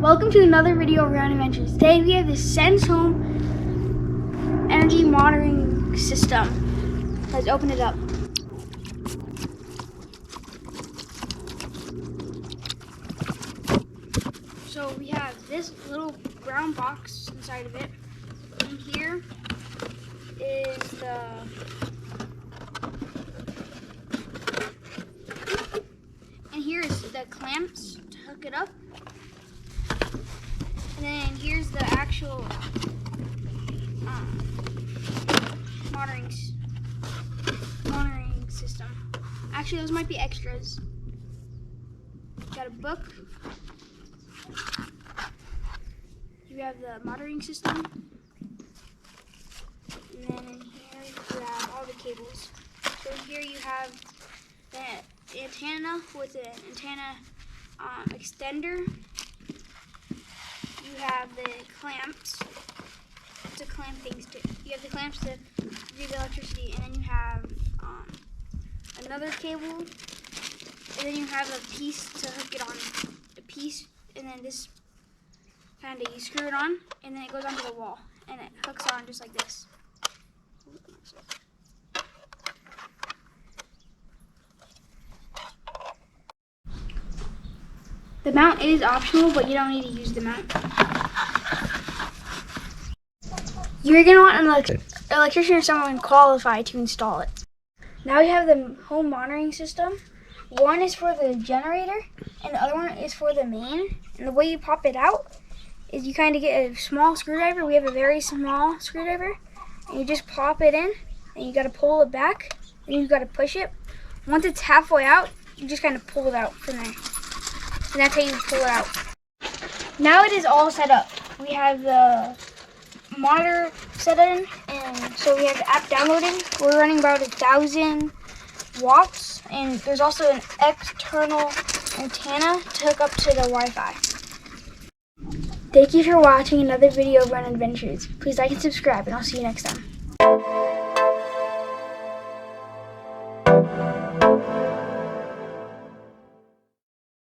Welcome to another video of Run Adventures. Today we have the Sense Home energy monitoring system. Let's open it up. So we have this little brown box inside of it. And here is the clamps to hook it up. And then here's the actual monitoring system. Actually, those might be extras. Got a book. You have the monitoring system. And then in here you have all the cables. So here you have the antenna with an antenna extender. You have the clamps to clamp things to. You have the clamps to do the electricity, and then you have another cable, and then you have a piece to hook it on. A piece, and then this kind of you screw it on, and then it goes onto the wall, and it hooks on just like this. The mount is optional, but you don't need to use the mount. You're going to want an electrician or someone qualified to install it. Now we have the home monitoring system. One is for the generator, and the other one is for the main. And the way you pop it out is you kind of get a small screwdriver. We have a very small screwdriver. And you just pop it in, and you got to pull it back, and you got to push it. Once it's halfway out, you just kind of pull it out from there. And that's how you pull it out. Now it is all set up. We have the monitor set in, and so we have the app downloaded. We're running about 1,000 watts, and there's also an external antenna to hook up to the Wi-Fi. Thank you for watching another video of Run Adventures. Please like and subscribe, and I'll see you next time.